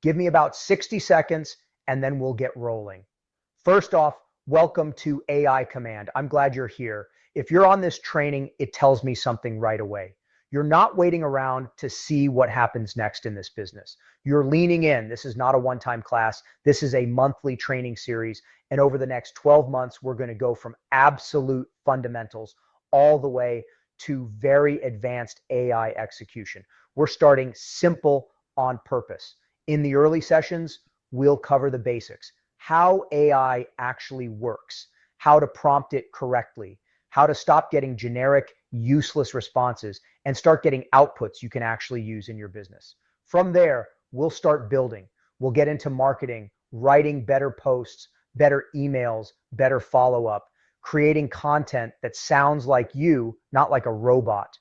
Give me about 60 seconds and then we'll get rolling. First off, welcome to AI Command. I'm glad you're here. If you're on this training, it tells me something right away. You're not waiting around to see what happens next in this business. You're leaning in. This is not a one-time class. This is a monthly training series. And over the next 12 months, we're going to go from absolute fundamentals all the way to very advanced AI execution. We're starting simple on purpose. In the early sessions, we'll cover the basics, how AI actually works, how to prompt it correctly, how to stop getting generic, useless responses and start getting outputs you can actually use in your business. From there, we'll start building. We'll get into marketing, writing better posts, better emails, better follow-up, creating content that sounds like you, not like a robot.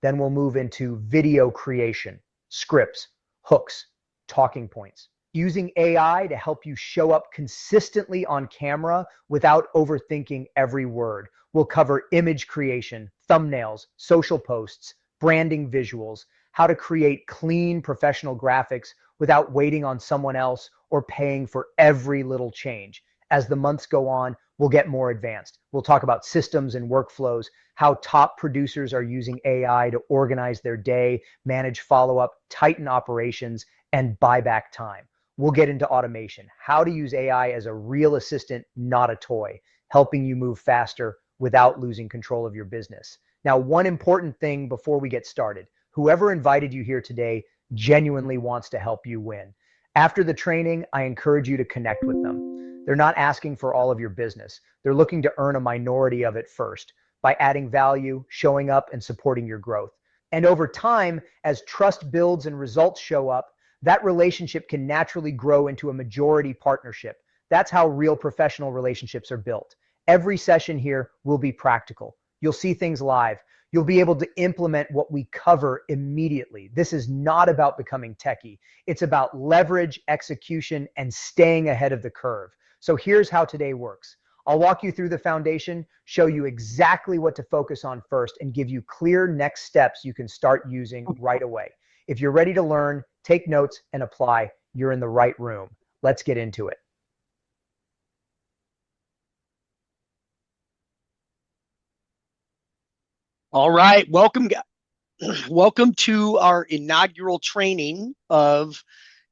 Then we'll move into video creation, scripts, hooks, talking points, using AI to help you show up consistently on camera without overthinking every word. We'll cover image creation, thumbnails, social posts, branding visuals, how to create clean professional graphics without waiting on someone else or paying for every little change. As the months go on, we'll get more advanced. We'll talk about systems and workflows, how top producers are using AI to organize their day, manage follow-up, tighten operations, and buy back time. We'll get into automation, how to use AI as a real assistant, not a toy, helping you move faster without losing control of your business. Now, one important thing before we get started, whoever invited you here today genuinely wants to help you win. After the training, I encourage you to connect with them. They're not asking for all of your business. They're looking to earn a minority of it first by adding value, showing up, and supporting your growth. And over time, as trust builds and results show up, that relationship can naturally grow into a majority partnership. That's how real professional relationships are built. Every session here will be practical. You'll see things live. You'll be able to implement what we cover immediately. This is not about becoming techie. It's about leverage, execution, and staying ahead of the curve. So here's how today works. I'll walk you through the foundation, show you exactly what to focus on first, and give you clear next steps you can start using right away. If you're ready to learn, take notes, and apply, you're in the right room. Let's get into it. All right, welcome to our inaugural training of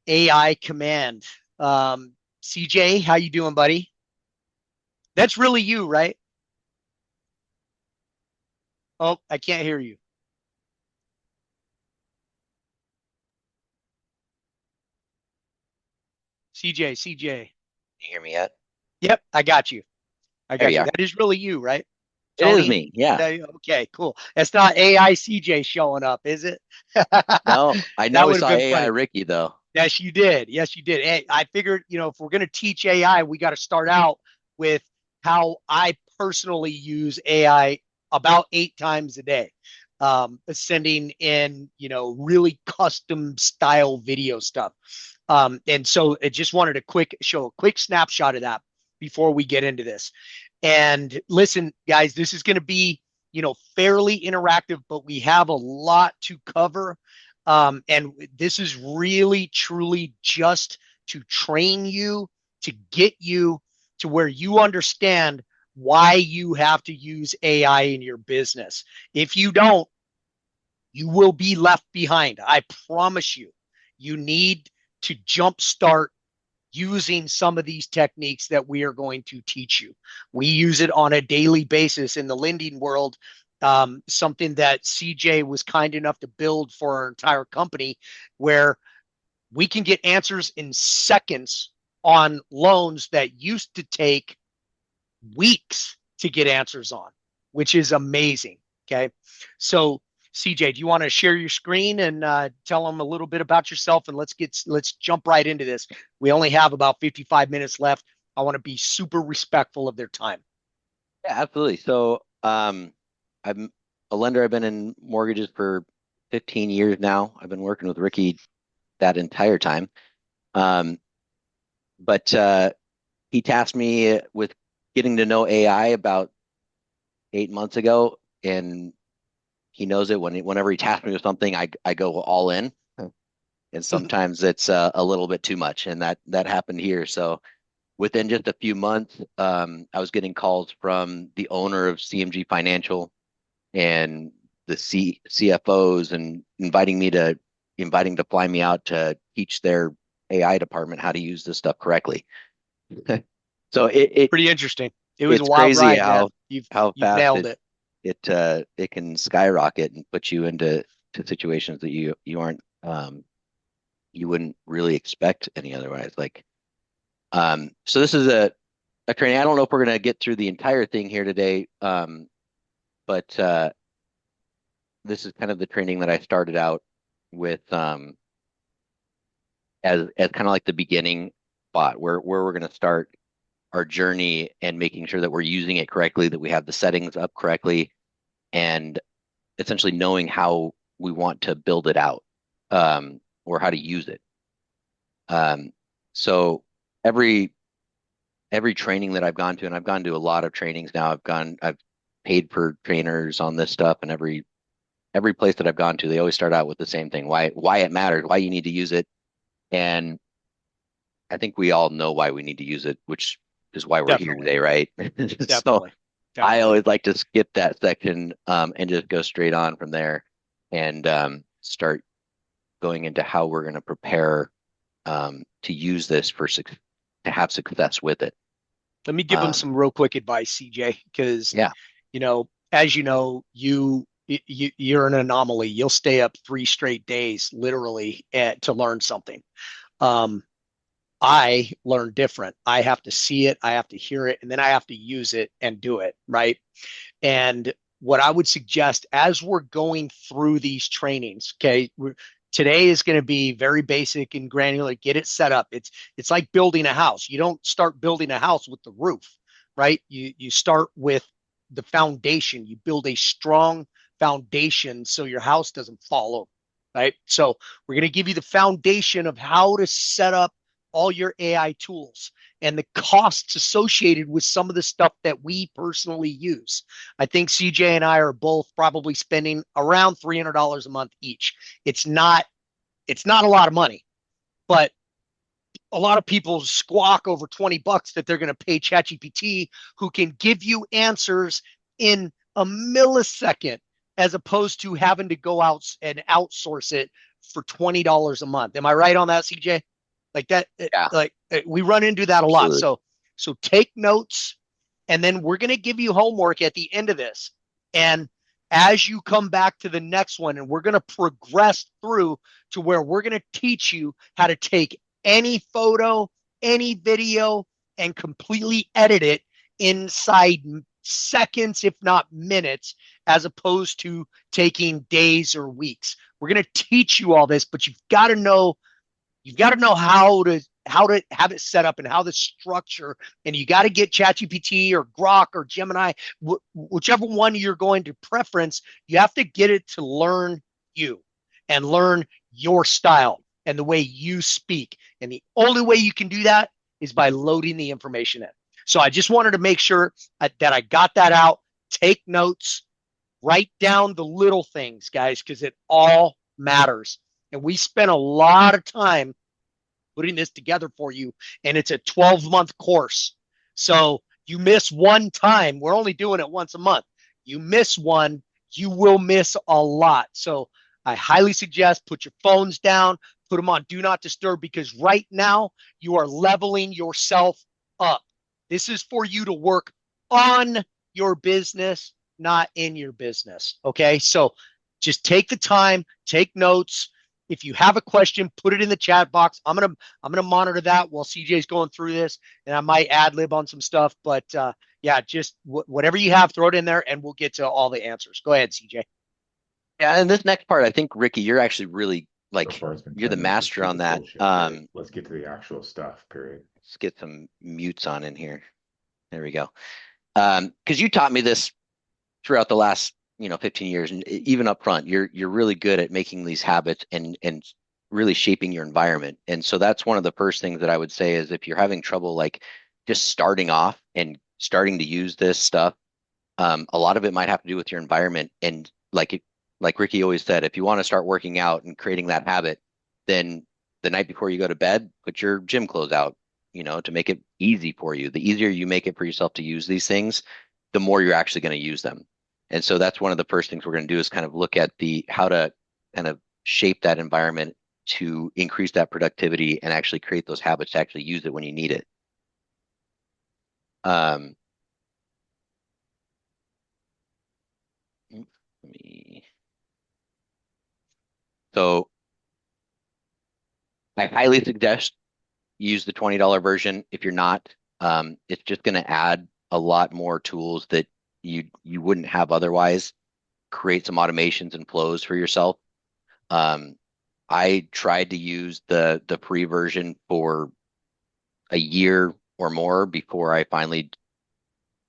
AI Command. CJ, how you doing, buddy? That's really you, right? Oh, I can't hear you. CJ. You hear me yet? Yep, I got you. There you are. That is really you, right? It Tony? is me, yeah. Okay, cool. That's not AI CJ showing up, is it? No, I That know we would have saw been AI funny. Ricky, though. Yes, you did. Yes, you did. Hey, I figured, if we're going to teach AI, we got to start out with how I personally use AI about 8 times a day, sending in, really custom style video stuff. And so I just wanted to show a quick snapshot of that before we get into this. And listen, guys, this is going to be, fairly interactive, but we have a lot to cover. And this is really, truly just to train you, to get you to where you understand why you have to use AI in your business. If you don't, you will be left behind. I promise you. You need to jumpstart using some of these techniques that we are going to teach you. We use it on a daily basis in the lending world. Something that CJ was kind enough to build for our entire company, where we can get answers in seconds on loans that used to take weeks to get answers on, which is amazing. Okay. So CJ, do you want to share your screen and tell them a little bit about yourself, and let's jump right into this. We only have about 55 minutes left. I want to be super respectful of their time. Yeah, absolutely. So, I'm a lender. I've been in mortgages for 15 years now. I've been working with Ricky that entire time. Um, but he tasked me with getting to know AI about 8 months ago, and he knows it whenever he tasks me with something, I go all in. And sometimes it's a little bit too much, and that happened here. So within just a few months, I was getting calls from the owner of CMG Financial and the CFOs, and inviting to fly me out to teach their AI department how to use this stuff correctly. So Pretty interesting. It was a it's wild crazy ride, man. how You've fast nailed it. it can skyrocket and put you into situations that you aren't you wouldn't really expect any otherwise. Like, so this is a training. I don't know if we're gonna get through the entire thing here today, but this is kind of the training that I started out with, as kind of like the beginning spot where we're gonna start our journey and making sure that we're using it correctly, that we have the settings up correctly, and essentially knowing how we want to build it out, or how to use it. So every training that I've gone to, and I've gone to a lot of trainings now, I've paid for trainers on this stuff, and every place that I've gone to, they always start out with the same thing: why it matters, why you need to use it. And I think we all know why we need to use it, which is why we're here Definitely. today, right? So Definitely. I Definitely. always like to skip that section, and just go straight on from there, and start going into how we're going to prepare, to use this to have success with it. Let me give them Um, some real quick advice, CJ, because yeah, as you know, you're an anomaly. You'll stay up 3 straight days, literally, to learn something. Um, I learn different. I have to see it, I have to hear it, and then I have to use it and do it, right? And what I would suggest as we're going through these trainings, okay, today is going to be very basic and granular. Get it set up. It's like building a house. You don't start building a house with the roof, right? You start with the foundation. You build a strong foundation so your house doesn't fall over, right? So we're going to give you the foundation of how to set up all your AI tools and the costs associated with some of the stuff that we personally use. I think CJ and I are both probably spending around $300 a month each. It's not a lot of money, but a lot of people squawk over $20 that they're going to pay ChatGPT, who can give you answers in a millisecond, as opposed to having to go out and outsource it for $20 a month. Am I right on that, CJ? Like that, yeah, like we run into that a lot. absolutely. So take notes, and then we're going to give you homework at the end of this. And as you come back to the next one, and we're going to progress through to where we're going to teach you how to take any photo, any video, and completely edit it inside seconds, if not minutes, as opposed to taking days or weeks. We're going to teach you all this, but you've got to know how to have it set up and how the structure, and you got to get ChatGPT or Grok or Gemini, whichever one you're going to preference. You have to get it to learn you and learn your style and the way you speak. And the only way you can do that is by loading the information in. So I just wanted to make sure that I got that out. Take notes, write down the little things, guys, because it all matters. And we spent a lot of time putting this together for you, and it's a 12-month course. So You miss one time. We're only doing it once a month. You miss one, you will miss a lot. So I highly suggest put your phones down, put them on do not disturb, because right now you are leveling yourself up. This is for you to work on your business, not in your business. Okay. So just take the time, take notes. If you have a question, put it in the chat box. I'm gonna monitor that while CJ's going through this, and I might ad lib on some stuff. But yeah, just whatever you have, throw it in there, and we'll get to all the answers. Go ahead, CJ. Yeah, and this next part, I think, Ricky, you're actually really So like far, it's been you're the 10 minutes of master on stupid that. bullshit. Period. Let's get to the actual stuff. Period. Let's get some mutes on in here. There we go. Because you taught me this throughout the last 15 years, and even up front, you're really good at making these habits and really shaping your environment. And so that's one of the first things that I would say is if you're having trouble like just starting off and starting to use this stuff, a lot of it might have to do with your environment. And like Ricky always said, if you want to start working out and creating that habit, then the night before you go to bed, put your gym clothes out, to make it easy for you. The easier you make it for yourself to use these things, the more you're actually going to use them. And so that's one of the first things we're going to do is kind of look at how to kind of shape that environment to increase that productivity and actually create those habits to actually use it when you need it. Let me. So I highly suggest use the $20 version. If you're not, it's just going to add a lot more tools that you wouldn't have otherwise. Create some automations and flows for yourself. I tried to use the free version for a year or more before I finally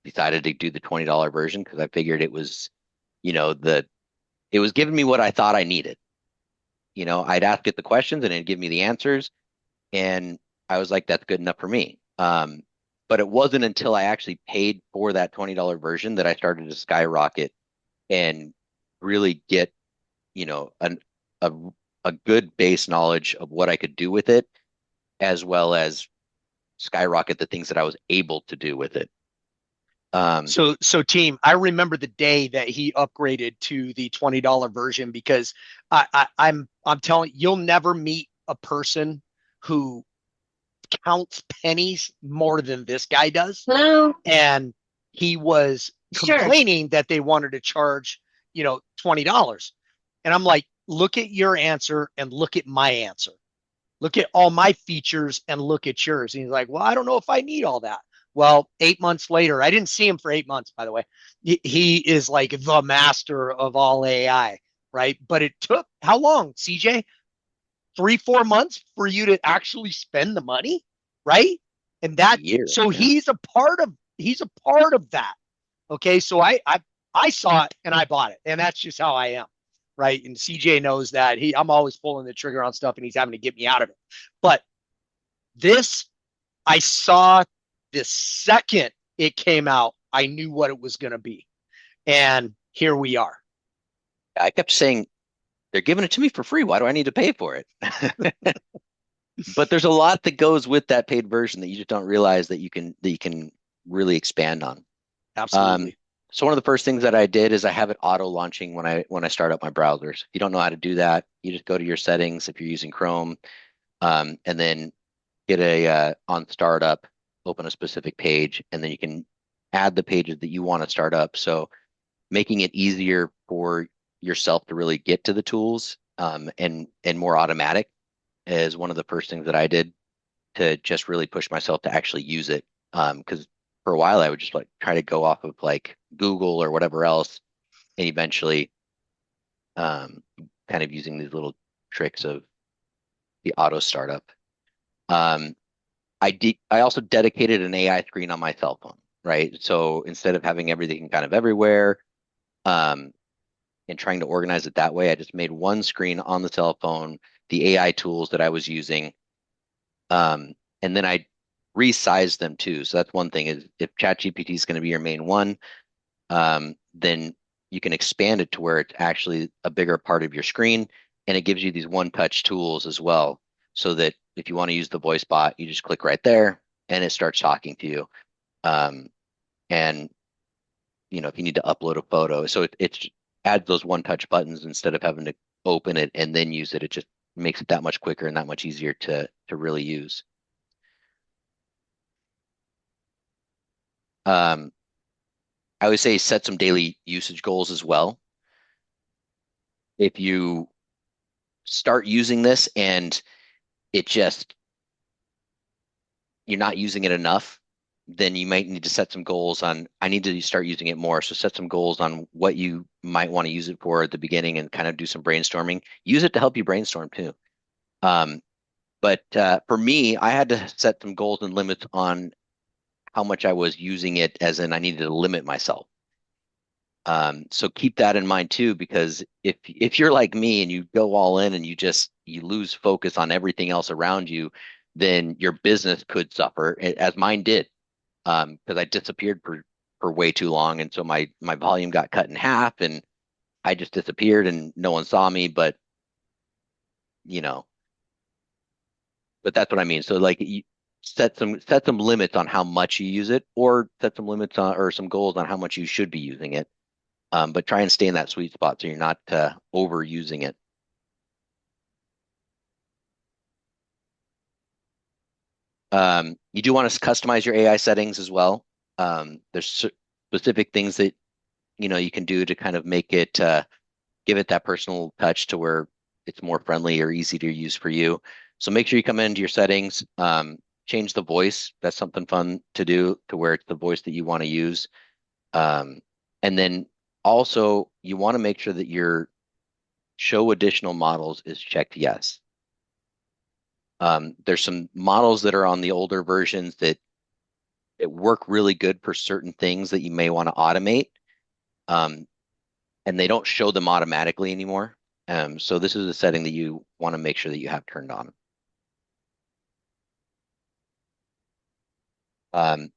decided to do the $20 version because I figured it was, it was giving me what I thought I needed. I'd ask it the questions and it'd give me the answers, and I was like, that's good enough for me. But it wasn't until I actually paid for that $20 version that I started to skyrocket and really get, an a a good base knowledge of what I could do with it, as well as skyrocket the things that I was able to do with it. So team, I remember the day that he upgraded to the $20 version because I'm telling you, you'll never meet a person who counts pennies more than this guy does. Hello. And he was complaining that they wanted to charge, $20. And I'm like, look at your answer and look at my answer. Look at all my features and look at yours. And he's like, well, I don't know if I need all that. Well, 8 months later, I didn't see him for 8 months, by the way. He is like the master of all AI, right? But it took how long, CJ? 3-4 months for you to actually spend the money, right? And that, so yeah. He's a part of that. Okay, so I saw it and I bought it, and that's just how I am, right? And CJ knows that I'm always pulling the trigger on stuff, and he's having to get me out of it. But this, I saw the second it came out, I knew what it was going to be, and here we are. I kept saying, they're giving it to me for free. Why do I need to pay for it? But there's a lot that goes with that paid version that you just don't realize that you can really expand on. Absolutely. So one of the first things that I did is I have it auto launching when I start up my browsers. If you don't know how to do that, you just go to your settings if you're using Chrome, and then get on startup, open a specific page, and then you can add the pages that you want to start up. So making it easier for yourself to really get to the tools, and more automatic is one of the first things that I did to just really push myself to actually use it. Because for a while I would just like try to go off of like Google or whatever else, and eventually kind of using these little tricks of the auto startup. I also dedicated an AI screen on my cell phone, right? So instead of having everything kind of everywhere, and trying to organize it that way, I just made one screen on the cell phone, the AI tools that I was using, and then I resized them too. So that's one thing is if ChatGPT is going to be your main one, then you can expand it to where it's actually a bigger part of your screen, and it gives you these one-touch tools as well, so that if you want to use the voice bot, you just click right there and it starts talking to you. And, if you need to upload a photo, so it adds those one-touch buttons instead of having to open it and then use it. It just makes it that much quicker and that much easier to really use. Um, I would say set some daily usage goals as well. If you start using this and it just you're not using it enough, then you might need to set some goals on, I need to start using it more. So set some goals on what you might want to use it for at the beginning and kind of do some brainstorming. Use it to help you brainstorm too. Um, but for me, I had to set some goals and limits on how much I was using it, as in I needed to limit myself. So keep that in mind too, because if you're like me and you go all in and you lose focus on everything else around you, then your business could suffer, as mine did, because I disappeared for way too long, and so my volume got cut in half, and I just disappeared, and no one saw me. But you know, but that's what I mean. So like, you set some limits on how much you use it, or set some limits on or some goals on how much you should be using it. But try and stay in that sweet spot so you're not overusing it. You do want to customize your AI settings as well. There's specific things that you can do to kind of make it give it that personal touch to where it's more friendly or easy to use for you. So make sure you come into your settings, change the voice. That's something fun to do to where it's the voice that you want to use. Um, and then also you want to make sure that your show additional models is checked yes. There's some models that are on the older versions that work really good for certain things that you may want to automate, um, and they don't show them automatically anymore. So this is a setting that you want to make sure that you have turned on. Um,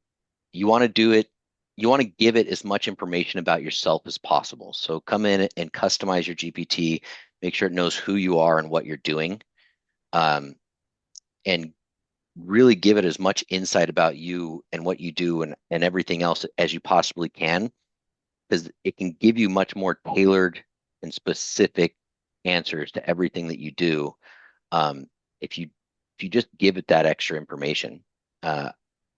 you want to do it. You want to give it as much information about yourself as possible. So come in and customize your GPT. Make sure it knows who you are and what you're doing, and really give it as much insight about you and what you do and everything else as you possibly can, because it can give you much more tailored and specific answers to everything that you do, um, if you just give it that extra information.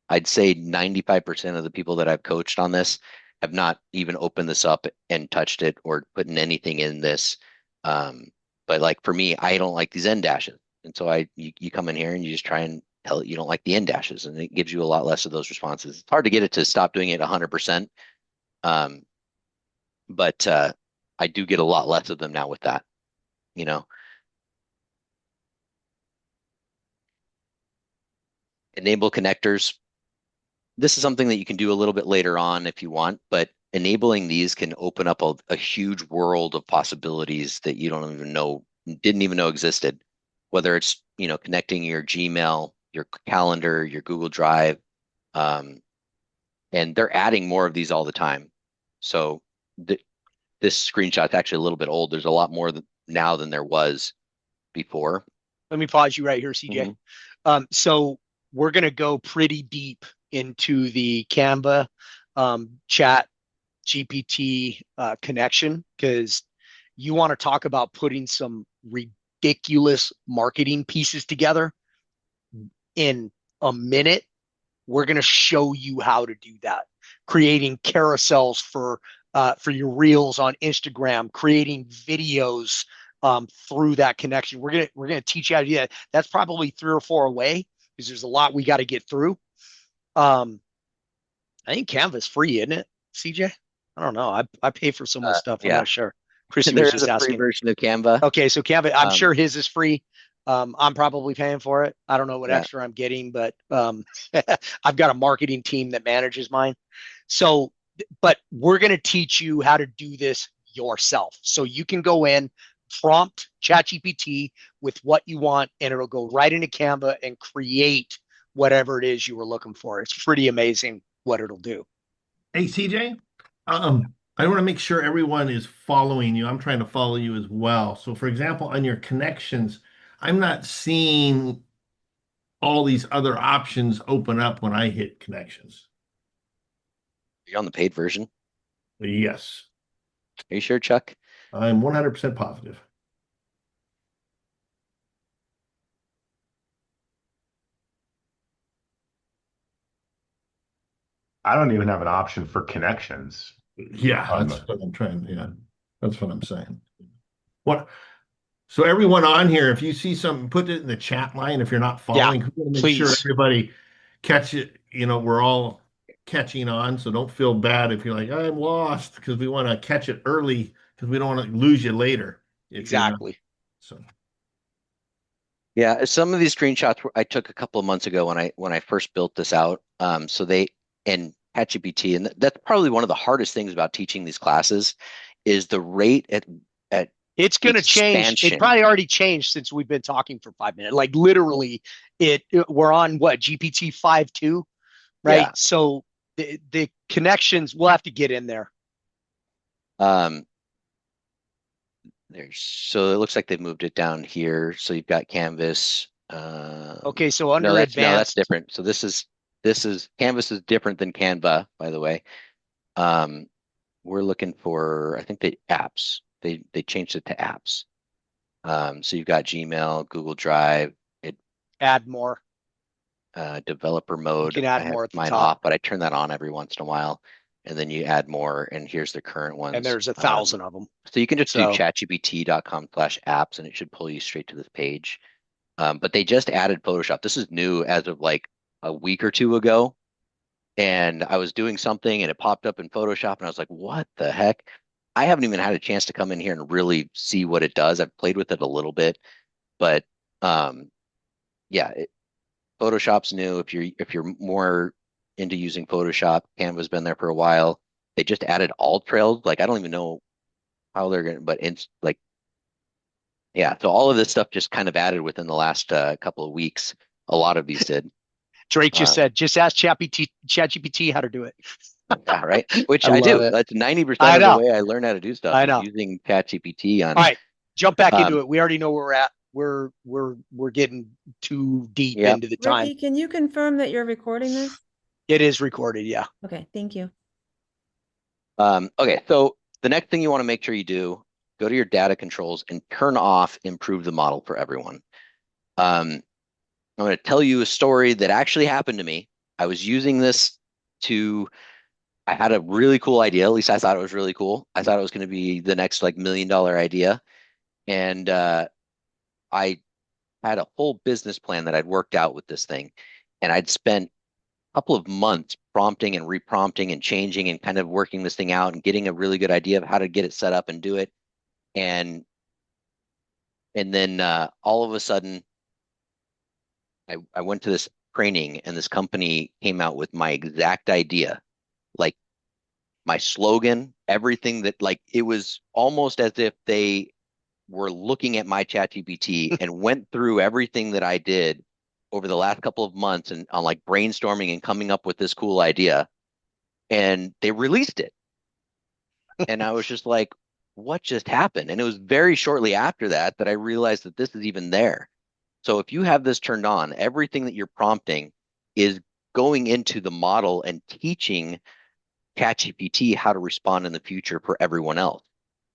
I'd say 95% of the people that I've coached on this have not even opened this up and touched it or put in anything in this. But like for me, I don't like these end dashes. And so you come in here and you just try and tell it you don't like the end dashes, and it gives you a lot less of those responses. It's hard to get it to stop doing it 100%. Um, but I do get a lot less of them now with that, you know. Enable connectors. This is something that you can do a little bit later on if you want, but enabling these can open up a huge world of possibilities that you didn't even know existed. Whether it's, connecting your Gmail, your calendar, your Google Drive, and they're adding more of these all the time. So this screenshot's actually a little bit old. There's a lot more now than there was before. Let me pause you right here, CJ. So we're going to go pretty deep into the Canva chat GPT connection, because you want to talk about putting some ridiculous marketing pieces together in a minute. We're going to show you how to do that. Creating carousels for your reels on Instagram, creating videos through that connection. We're gonna teach you how to do that. That's probably 3 or 4 away, because there's a lot we got to get through. I think Canva's free, isn't it, CJ? I don't know. I pay for so much stuff. I'm Yeah. not sure. Chrissy There was is just a free asking. version of Canva. Okay, so Canva, I'm sure his is free. I'm probably paying for it. I don't know what Yeah. extra I'm getting, but I've got a marketing team that manages mine. So, but we're going to teach you how to do this yourself. So you can go in, prompt ChatGPT with what you want, and it'll go right into Canva and create whatever it is you were looking for. It's pretty amazing what it'll do. Hey, CJ, I want to make sure everyone is following you. I'm trying to follow you as well. So, for example, on your connections, I'm not seeing all these other options open up when I hit connections. You're on the paid version. Yes, Are you sure, Chuck? I'm 100% positive. I don't even have an option for connections Yeah, on that's the. what I'm trying. Yeah, that's what I'm saying. What? So everyone on here, if you see something, put it in the chat line. If you're not Yeah, following, we want to make sure please. everybody catch it. We're all catching on, so don't feel bad if you're like, I'm lost, because we want to catch it early because we don't want to lose you later if you're not. Exactly. So Yeah, some of these screenshots I took a couple of months ago when I first built this out. So they and ChatGPT, and that's probably one of the hardest things about teaching these classes is the rate at It's going to change. It expansion. probably already changed since we've been talking for 5 minutes. Like literally, we're on what GPT 5.2, right? Yeah. So the connections we'll have to get in there. Um, so it looks like they've moved it down here. So you've got Canvas. Okay, so No, under that's advanced, different. So this is Canvas is different than Canva, by the way. Um, we're looking for, I think, the apps. They changed it to apps. So you've got Gmail, Google Drive, it add more. developer You mode. can I add have more at the mine top, off, but I turn that on every once in a while. And then you add more, and here's the current and ones. there's 1,000 of them. So you can just do So chatgpt.com/apps, and it should pull you straight to this page. But they just added Photoshop. This is new as of like a week or two ago. And I was doing something and it popped up in Photoshop, and I was like, what the heck? I haven't even had a chance to come in here and really see what it does. I've played with it a little bit, but um, yeah, Photoshop's new. If you're more into using Photoshop, Canva's been there for a while. They just added alt trails. Like I don't even know how they're gonna, but it's like yeah. So all of this stuff just kind of added within the last couple of weeks. A lot of these did. Drake just Uh, said, just ask ChatGPT how to do it. yeah, right. Which I I love do. it. That's 90% I of the know. way I learn how to do stuff I is know. using ChatGPT All on. right, jump back into Um, it. We already know where we're at. We're getting too deep yep. into the time. Ricky, can you confirm that you're recording this? It is recorded. Yeah. Okay, thank you. Okay. So the next thing you want to make sure you do, go to your data controls and turn off improve the model for everyone. I'm going to tell you a story that actually happened to me. I was using this to, I had a really cool idea. At least I thought it was really cool. I thought it was going to be the next like $1 million idea. And I had a whole business plan that I'd worked out with this thing. And I'd spent a couple of months prompting and reprompting and changing and kind of working this thing out and getting a really good idea of how to get it set up and do it. And then all of a sudden, I went to this training and this company came out with my exact idea, like my slogan, everything that like it was almost as if they were looking at my ChatGPT and went through everything that I did over the last couple of months and on like brainstorming and coming up with this cool idea. And they released it. And I was just like, what just happened? And it was very shortly after that that I realized that this is even there. So if you have this turned on, everything that you're prompting is going into the model and teaching ChatGPT how to respond in the future for everyone else.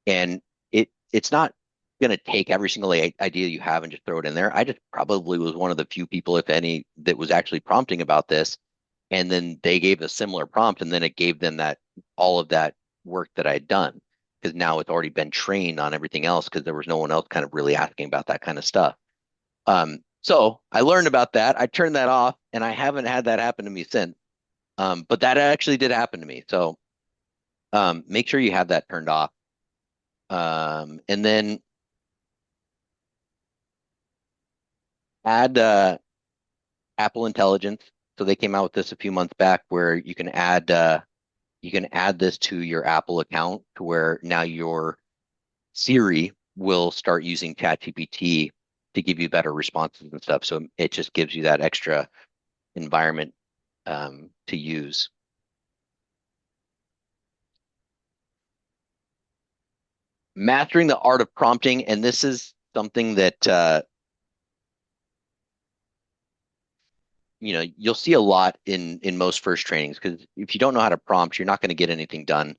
And it's not going to take every single idea you have and just throw it in there. I just probably was one of the few people, if any, that was actually prompting about this. And then they gave a similar prompt, and then it gave them that all of that work that I'd done because now it's already been trained on everything else because there was no one else kind of really asking about that kind of stuff. So I learned about that. I turned that off, and I haven't had that happen to me since. But that actually did happen to me. So make sure you have that turned off. And then add Apple Intelligence. So they came out with this a few months back where you can add this to your Apple account to where now your Siri will start using ChatGPT to give you better responses and stuff. So it just gives you that extra environment to use. Mastering the art of prompting, and this is something that you'll see a lot in most first trainings, because if you don't know how to prompt, you're not going to get anything done.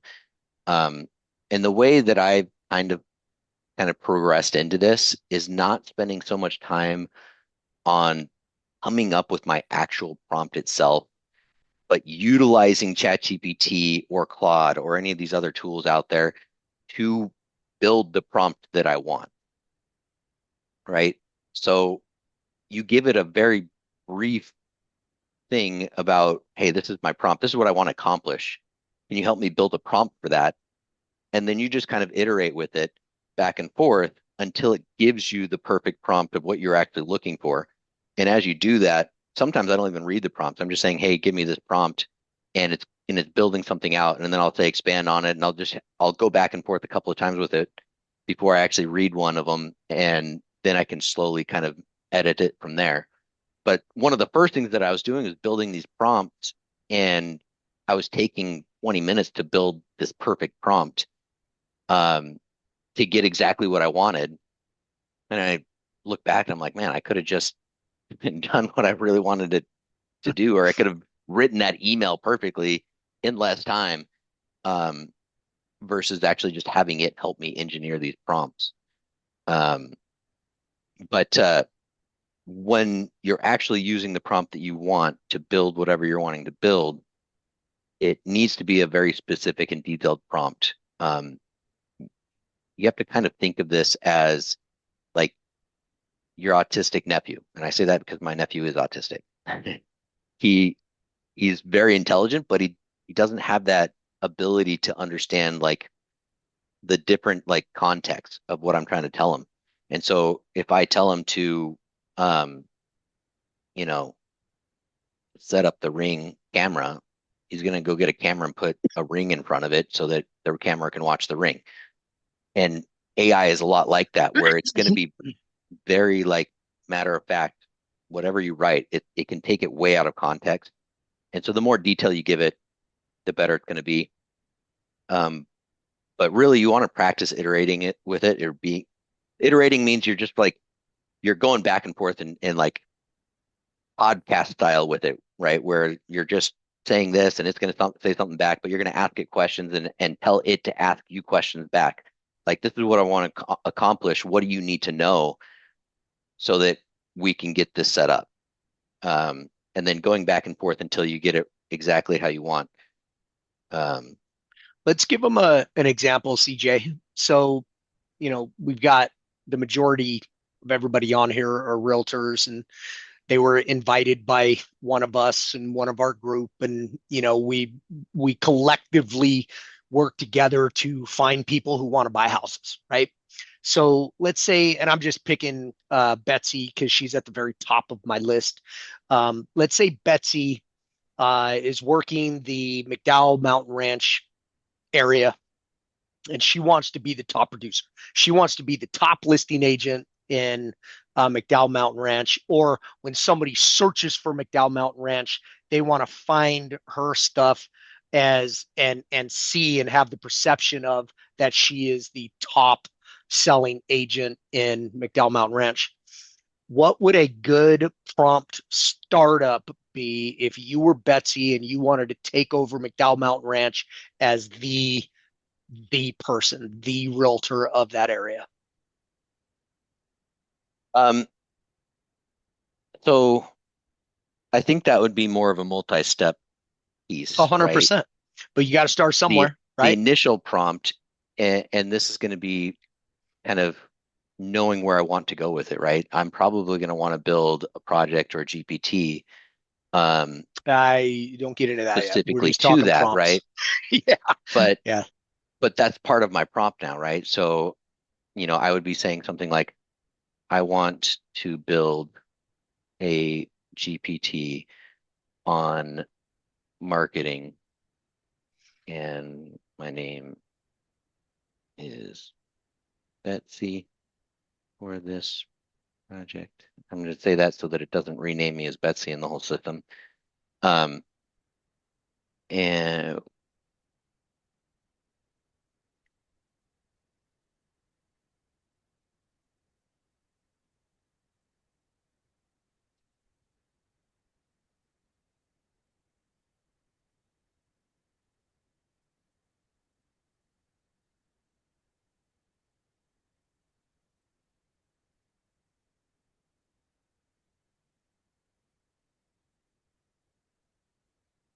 And the way that I've kind of progressed into this is not spending so much time on coming up with my actual prompt itself, but utilizing ChatGPT or Claude or any of these other tools out there to build the prompt that I want, right? So you give it a very brief thing about, hey, this is my prompt. This is what I want to accomplish. Can you help me build a prompt for that? And then you just kind of iterate with it back and forth until it gives you the perfect prompt of what you're actually looking for. And as you do that, sometimes I don't even read the prompt. I'm just saying, hey, give me this prompt, and it's building something out. And then I'll say expand on it, and I'll go back and forth a couple of times with it before I actually read one of them, and then I can slowly kind of edit it from there. But one of the first things that I was doing was building these prompts, and I was taking 20 minutes to build this perfect prompt, um, to get exactly what I wanted. And I look back and I'm like, man, I could have just done what I really wanted it to do, or I could have written that email perfectly in less time, um, versus actually just having it help me engineer these prompts. Um, but when you're actually using the prompt that you want to build whatever you're wanting to build, it needs to be a very specific and detailed prompt. You have to kind of think of this as like your autistic nephew. And I say that because my nephew is autistic. He he's very intelligent, but he doesn't have that ability to understand like the different like context of what I'm trying to tell him. And so if I tell him to um, you know, set up the Ring camera, he's gonna go get a camera and put a ring in front of it so that the camera can watch the ring. And AI is a lot like that, where it's going to be very like matter of fact. Whatever you write, it can take it way out of context. And so the more detail you give it, the better it's going to be. Um, but really, you want to practice iterating it with it. Iterating means you're just like you're going back and forth and like podcast style with it, right? Where you're just saying this and it's going to say something back, but you're going to ask it questions and tell it to ask you questions back. Like, this is what I want to accomplish. What do you need to know so that we can get this set up? And then going back and forth until you get it exactly how you want. Um, Let's give them an example, CJ. So, we've got the majority of everybody on here are realtors, and they were invited by one of us and one of our group, and we collectively work together to find people who want to buy houses, right? So let's say, and I'm just picking Betsy because she's at the very top of my list. Let's say Betsy is working the McDowell Mountain Ranch area, and she wants to be the top producer. She wants to be the top listing agent in McDowell Mountain Ranch, or when somebody searches for McDowell Mountain Ranch, they want to find her stuff as and see and have the perception of that she is the top selling agent in McDowell Mountain Ranch. What would a good prompt startup be if you were Betsy and you wanted to take over McDowell Mountain Ranch as the person, the realtor of that area? um, so I think that would be more of a multi-step piece, right? 100%. But you got to start The somewhere, the right? initial prompt, and this is going to be kind of knowing where I want to go with it, right? I'm probably going to want to build a project or a GPT, um, I don't get into that yet. We're specifically just to talking that, prompts. right? Yeah. But Yeah. but that's part of my prompt now, right? So, I would be saying something like, I want to build a GPT on marketing, and my name is Betsy for this project. I'm going to say that so that it doesn't rename me as Betsy in the whole system. Um, and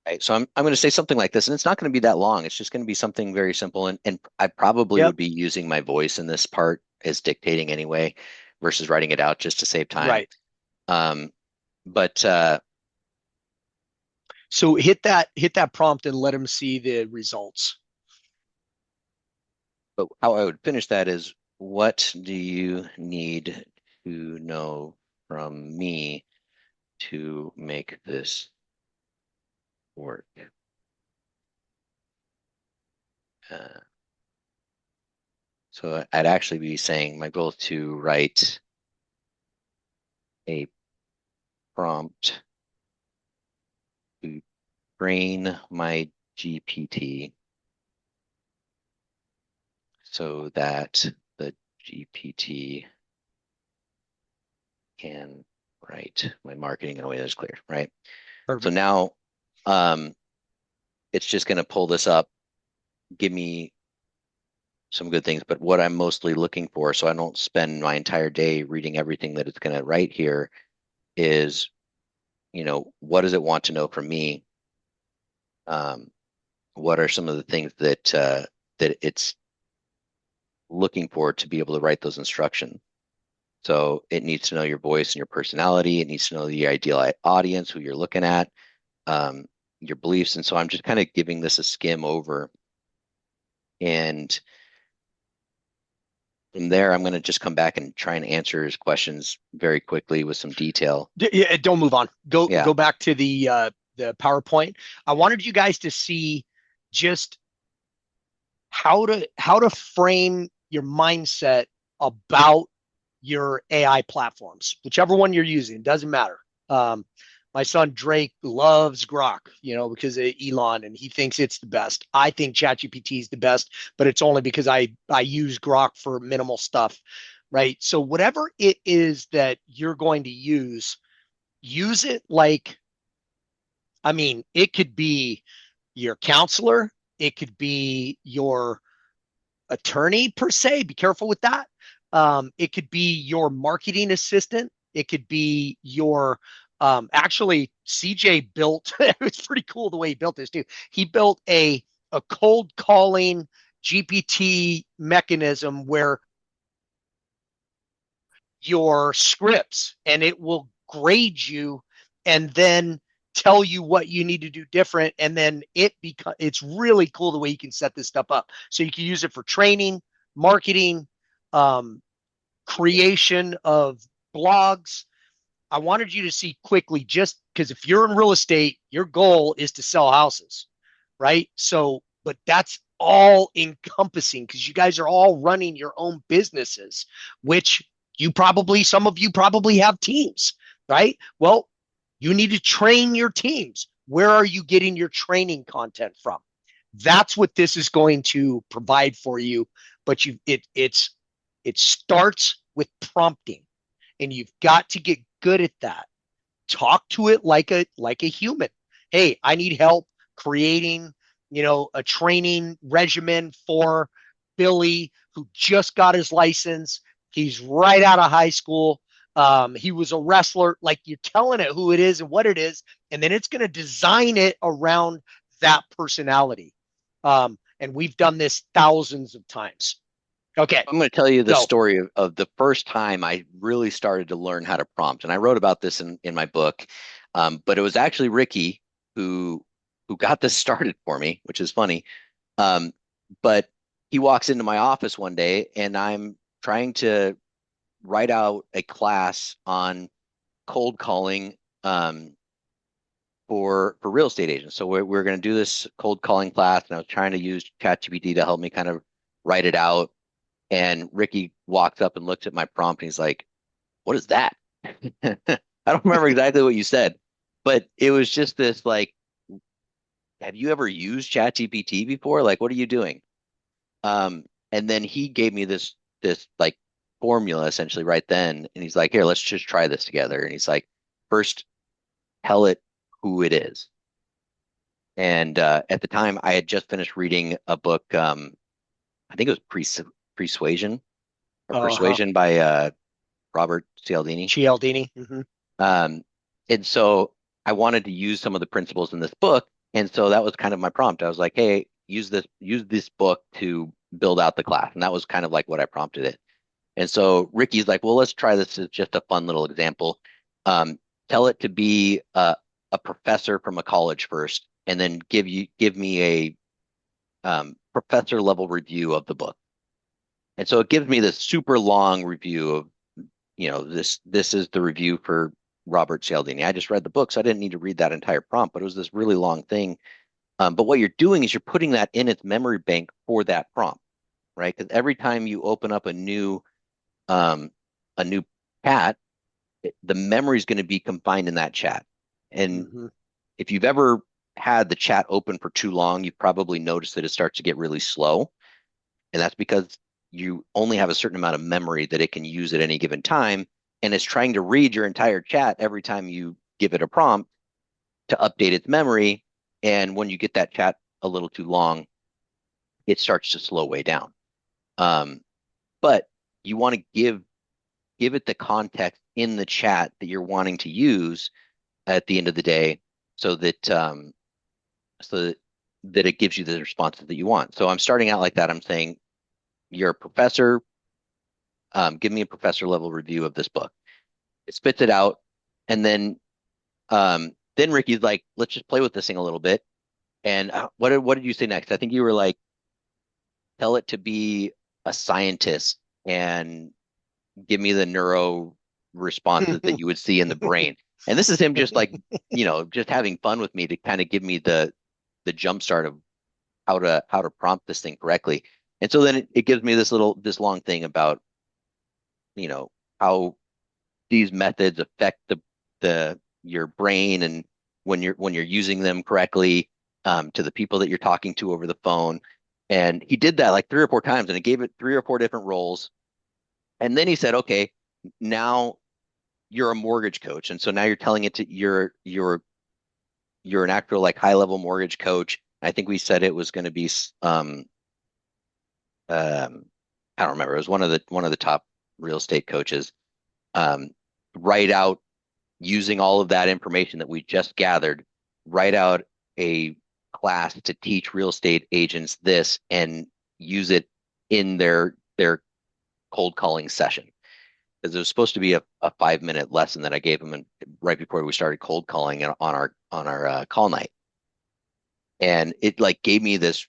Right. So I'm going to say something like this, and it's not going to be that long. It's just going to be something very simple, and I probably Yep. would be using my voice in this part as dictating anyway, versus writing it out just to save time. Right. Um, but So hit that prompt and let them see the results. But how I would finish that is, what do you need to know from me to make this work? Uh, so I'd actually be saying my goal is to write a prompt to train my GPT so that the GPT can write my marketing in a way that's clear, right? Perfect. So now it's just going to pull this up, give me some good things, but what I'm mostly looking for, so I don't spend my entire day reading everything that it's going to write here, is, what does it want to know from me? What are some of the things that that it's looking for to be able to write those instructions? So it needs to know your voice and your personality. It needs to know the ideal audience, who you're looking at, your beliefs. And so I'm just kind of giving this a skim over. And from there, I'm going to just come back and try and answer his questions very quickly with some detail. Yeah, don't move on. Go Yeah. back to the PowerPoint. I wanted you guys to see just how to frame your mindset about your AI platforms, whichever one you're using, doesn't matter. My son Drake loves Grok, because of Elon, and he thinks it's the best. I think ChatGPT is the best, but it's only because I use Grok for minimal stuff, right? So whatever it is that you're going to use it like, I mean, it could be your counselor, it could be your attorney per se. Be careful with that. It could be your marketing assistant. It could be your actually CJ built. It was pretty cool the way he built this too. He built a cold calling GPT mechanism where your scripts and it will grade you and then tell you what you need to do different, and then it's really cool the way you can set this stuff up. So you can use it for training, marketing, creation of blogs. I wanted you to see quickly, just because if you're in real estate, your goal is to sell houses, right? So, but that's all encompassing because you guys are all running your own businesses, which some of you probably have teams, right? Well, you need to train your teams. Where are you getting your training content from? That's what this is going to provide for you. But it starts with prompting, and you've got to get good at that. Talk to it like a human. Hey, I need help creating, a training regimen for Billy, who just got his license. He's right out of high school. He was a wrestler. Like, you're telling it who it is and what it is, and then it's going to design it around that personality. And we've done this thousands of times. Okay. I'm going to tell you the story of the first time I really started to learn how to prompt. And I wrote about this in my book. But it was actually Ricky who got this started for me, which is funny. But he walks into my office one day and I'm trying to write out a class on cold calling for real estate agents. So we're going to do this cold calling class, and I was trying to use ChatGPT to help me kind of write it out. And Ricky walked up and looked at my prompt, and he's like, "What is that?" I don't remember exactly what you said, but it was just this like, "Have you ever used ChatGPT before? Like, what are you doing?" And then he gave me this like formula essentially right then, and he's like, "Here, let's just try this together." And he's like, "First, tell it who it is." And at the time, I had just finished reading a book. I think it was Persuasion or Persuasion by Robert Cialdini. Cialdini. Mm-hmm. And so I wanted to use some of the principles in this book And so that was kind of my prompt. I was like, hey, use this book to build out the class. And that was kind of like what I prompted it. And so Ricky's like, well, let's try this as just a fun little example. Um, Tell it to be a professor from a college first, and then give me a professor level review of the book. And so it gives me this super long review of, this is the review for Robert Cialdini. I just read the book, so I didn't need to read that entire prompt, but it was this really long thing. But what you're doing is you're putting that in its memory bank for that prompt, right? Because every time you open up um, a new chat, the memory is going to be confined in that chat. And if you've ever had the chat open for too long, you've probably noticed that it starts to get really slow. And that's because you only have a certain amount of memory that it can use at any given time. And it's trying to read your entire chat every time you give it a prompt to update its memory. And when you get that chat a little too long, it starts to slow way down. But you want to give it the context in the chat that you're wanting to use at the end of the day, so that it gives you the responses that you want. So I'm starting out like that. I'm saying, you're a professor. Give me a professor level review of this book. It spits it out, and then Ricky's like, let's just play with this thing a little bit. And what did you say next? I think you were like, tell it to be a scientist and give me the neuro responses that you would see in the brain. And this is him just like, just having fun with me to kind of give me the jump start of how to prompt this thing correctly. And so then it gives me this long thing about, how these methods affect your brain, and when you're using them correctly, to the people that you're talking to over the phone. And he did that like 3 or 4 times, and it gave it 3 or 4 different roles. And then he said, okay, now you're a mortgage coach. And so now you're telling it to you're an actual like high level mortgage coach. I think we said it was going to be I don't remember. It was one of the top real estate coaches. Write out, using all of that information that we just gathered, write out a class to teach real estate agents this, and use it in their cold calling session. Because it was supposed to be a 5-minute lesson that I gave them right before we started cold calling on our call night. And it like gave me this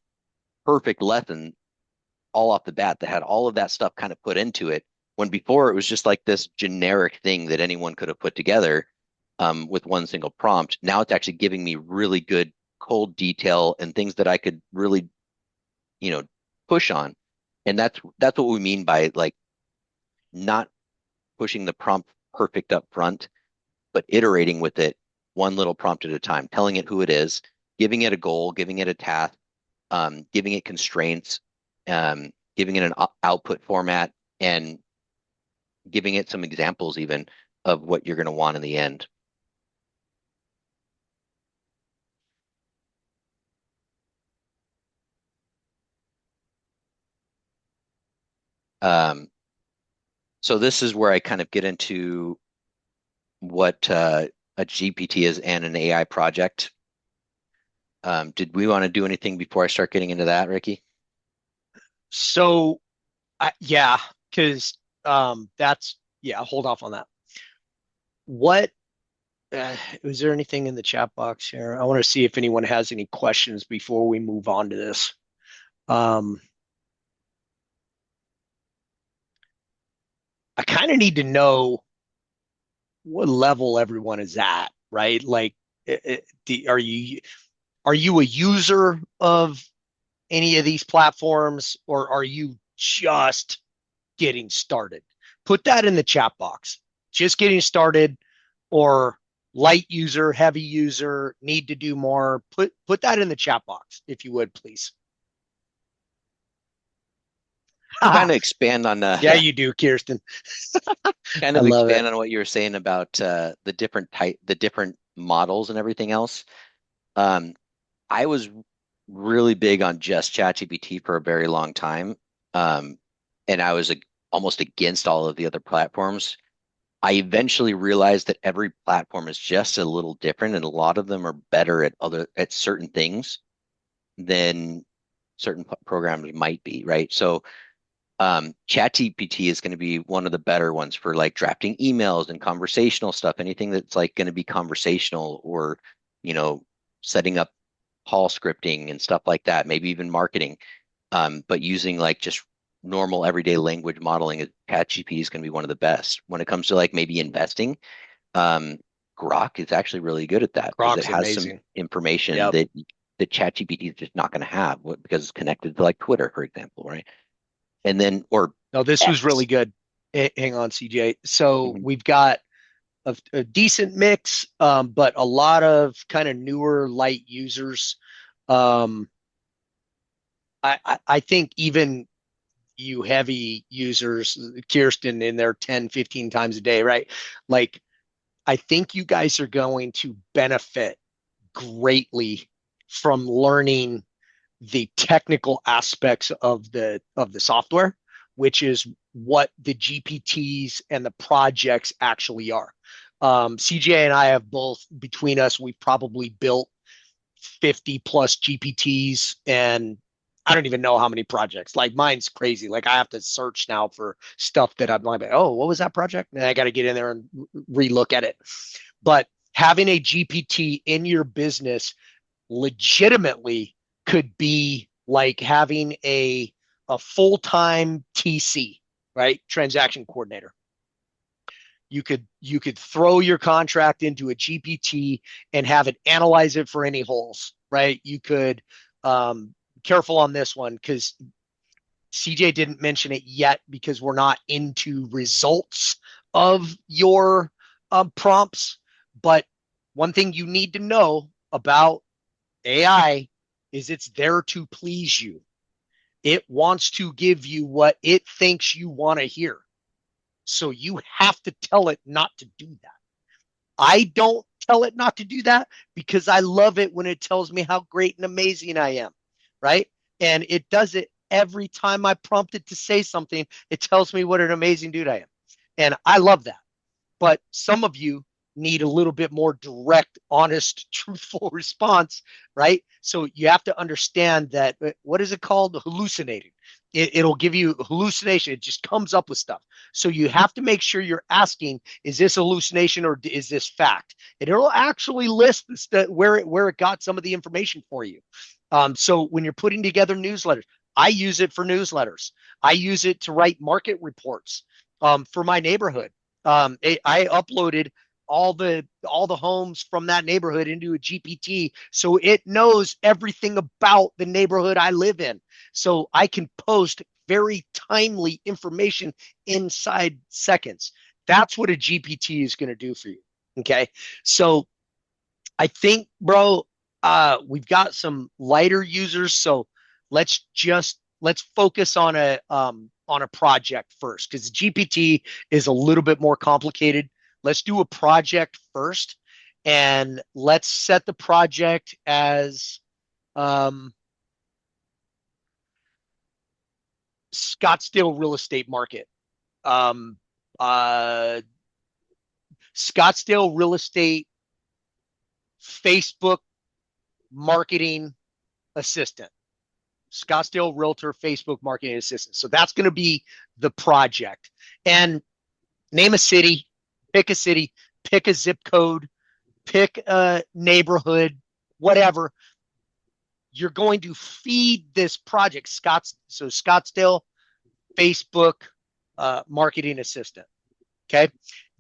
perfect lesson all off the bat that had all of that stuff kind of put into it, when before it was just like this generic thing that anyone could have put together with one single prompt. Now it's actually giving me really good cold detail and things that I could really, push on. And that's what we mean by like not pushing the prompt perfect up front, but iterating with it one little prompt at a time, telling it who it is, giving it a goal, giving it a task, giving it constraints, giving it an output format, and giving it some examples even of what you're going to want in the end. So this is where I kind of get into what a GPT is and an AI project. Did we want to do anything before I start getting into that, Ricky? So, yeah, because hold off on that. What is there anything in the chat box here? I want to see if anyone has any questions before we move on to this. I kind of need to know what level everyone is at, right? Like, are you a user of any of these platforms, or are you just getting started? Put that in the chat box. Just getting started, or light user, heavy user, need to do more. Put that in the chat box, if you would, please. Kind of expand on yeah, you do, Kirsten. Kind of expand on what you were saying about the different models and everything else. I was really big on just ChatGPT for a very long time, and I was almost against all of the other platforms. I eventually realized that every platform is just a little different, and a lot of them are better at certain things than certain programs might be, right? So ChatGPT is going to be one of the better ones for like drafting emails and conversational stuff, anything that's like going to be conversational, or, you know, setting up call scripting and stuff like that, maybe even marketing. But using like just normal everyday language modeling, ChatGPT is going to be one of the best. When it comes to like maybe investing, um, Grok is actually really good at that because it Grok's has some amazing. information Yep. that ChatGPT is just not going to have because it's connected to like Twitter, for example, right? And then, or No, this was really X. good. Hang on, CJ. So Mhm. we've got a decent mix, but a lot of kind of newer light users. Um, I think even you heavy users, Kirsten, in there 10, 15 times a day, right? Like, I think you guys are going to benefit greatly from learning the technical aspects of the software, which is what the GPTs and the projects actually are. CJ and I have both, between us, we've probably built 50 plus GPTs, and I don't even know how many projects. Like mine's crazy. Like I have to search now for stuff that I'm like, oh, what was that project? And I got to get in there and relook at it. But having a GPT in your business legitimately could be like having a full-time TC, right? Transaction coordinator. You could throw your contract into a GPT and have it analyze it for any holes, right? You could careful on this one because CJ didn't mention it yet because we're not into results of your prompts. But one thing you need to know about AI is it's there to please you. It wants to give you what it thinks you want to hear. So you have to tell it not to do that. I don't tell it not to do that because I love it when it tells me how great and amazing I am, right? And it does it every time I prompt it to say something. It tells me what an amazing dude I am. And I love that. But some of you need a little bit more direct, honest, truthful response, right? So you have to understand that what is it called? Hallucinating. It'll give you hallucination. It just comes up with stuff. So you have to make sure you're asking, is this hallucination or is this fact? And it'll actually list where it got some of the information for you. So when you're putting together newsletters, I use it for newsletters. I use it to write market reports for my neighborhood. I uploaded all the homes from that neighborhood into a GPT, so it knows everything about the neighborhood I live in. So I can post very timely information inside seconds. That's what a GPT is going to do for you. Okay, so I think, bro, we've got some lighter users, so let's focus on a project first because GPT is a little bit more complicated. Let's do a project first, and let's set the project as Scottsdale real estate market. Um, uh, Scottsdale real estate Facebook marketing assistant. Scottsdale Realtor Facebook marketing assistant. So that's going to be the project. And name a city, pick a zip code, pick a neighborhood, whatever. You're going to feed this project, Scottsdale Facebook marketing assistant. Okay.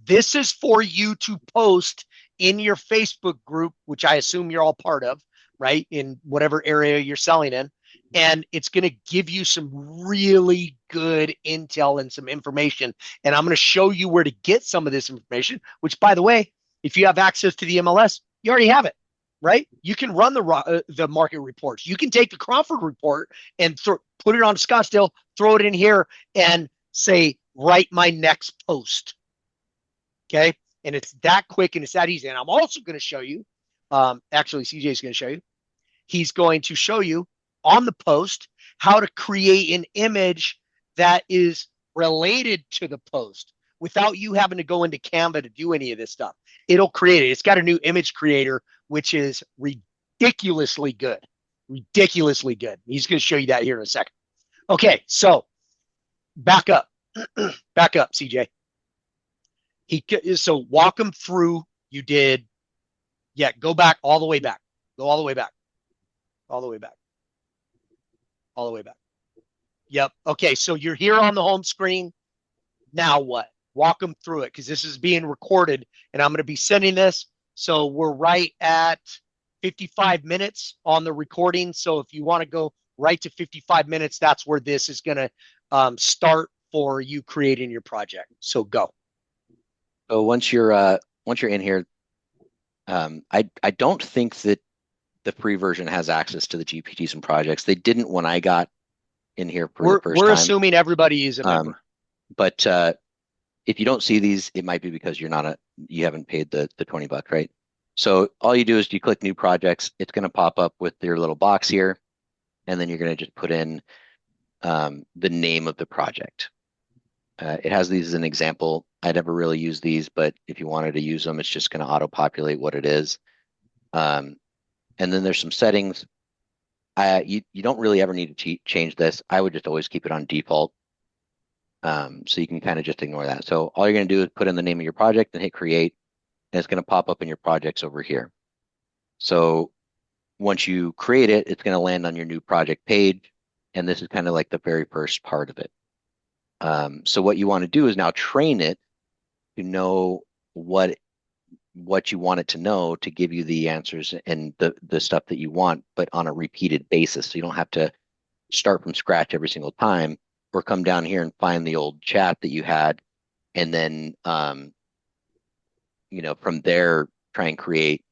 This is for you to post in your Facebook group, which I assume you're all part of, right? In whatever area you're selling in. And it's going to give you some really good intel and some information. And I'm going to show you where to get some of this information, which, by the way, if you have access to the MLS, you already have it, right? You can run the market reports. You can take the Crawford report and put it on Scottsdale, throw it in here, and say, write my next post. Okay. And it's that quick and it's that easy. And I'm also going to show you, actually, CJ is going to show you, he's going to show you on the post how to create an image that is related to the post. without you having to go into Canva to do any of this stuff. It'll create it. It's got a new image creator, which is ridiculously good. Ridiculously good. He's going to show you that here in a second. Okay, so back up. Back up, CJ. So walk him through. You did. Yeah, go back all the way back. Go all the way back. All the way back. All the way back. Yep. Okay, so you're here on the home screen. Now what? Walk them through it because this is being recorded and I'm going to be sending this. So we're right at 55 minutes on the recording. So if you want to go right to 55 minutes, that's where this is going to start for you creating your project. So go. So once you're in here, I don't think that the free version has access to the GPTs and projects. They didn't when I got in here for the first We're time. assuming everybody is a member. But if you don't see these, it might be because you haven't paid the $20, right? So all you do is you click new projects. It's going to pop up with your little box here, and then you're going to just put in the name of the project. It has these as an example. I never really use these, but if you wanted to use them, it's just going to auto-populate what it is. And then there's some settings. You don't really ever need to change this. I would just always keep it on default. So you can kind of just ignore that. So all you're going to do is put in the name of your project and hit create, and it's going to pop up in your projects over here. So once you create it, it's going to land on your new project page, and this is kind of like the very first part of it. So what you want to do is now train it to know what you want it to know to give you the answers and the stuff that you want, but on a repeated basis. So you don't have to start from scratch every single time, or come down here and find the old chat that you had, and then from there try and create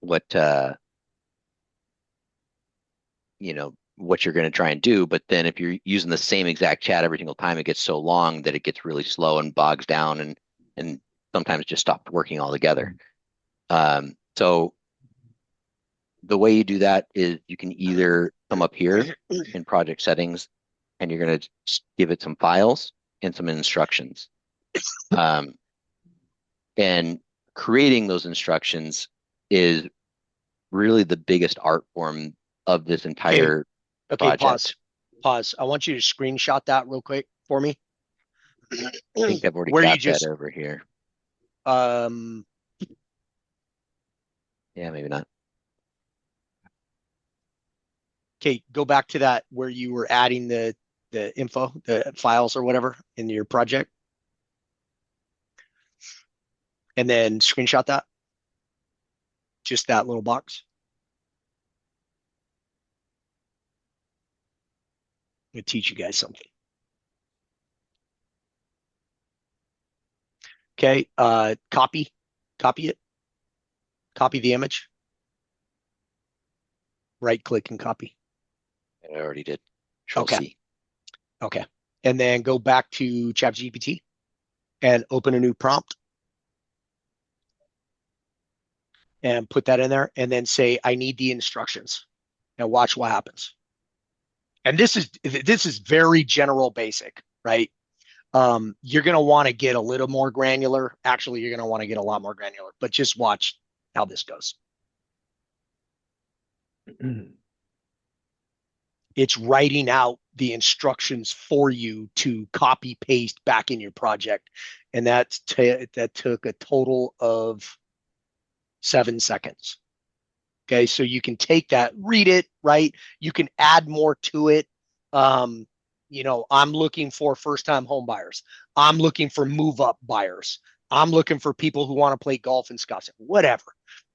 what what you're going to try and do. But then if you're using the same exact chat every single time, it gets so long that it gets really slow and bogs down and sometimes just stopped working altogether. So the way you do that is you can either come up here in project settings, and you're going to give it some files and some instructions. And creating those instructions is really the biggest art form of this entire Okay, project. Pause. I want you to screenshot that real quick for me. I think I've already Where got you just that over here. Yeah, maybe not. Okay, go back to that where you were adding the info, the files or whatever in your project. And then screenshot that. Just that little box. I'm going to teach you guys something. Okay, copy it. Copy the image. Right click and copy. I already did. Control Okay. C. Okay. And then go back to ChatGPT and open a new prompt and put that in there, and then say, I need the instructions, and watch what happens. And this is very general basic, right? You're going to want to get a little more granular. Actually, you're going to want to get a lot more granular, but just watch how this goes. It's writing out the instructions for you to copy paste back in your project. And that took a total of 7 seconds. Okay, so you can take that, read it, right? You can add more to it. I'm looking for first-time home buyers. I'm looking for move-up buyers. I'm looking for people who want to play golf in Scottsdale, whatever,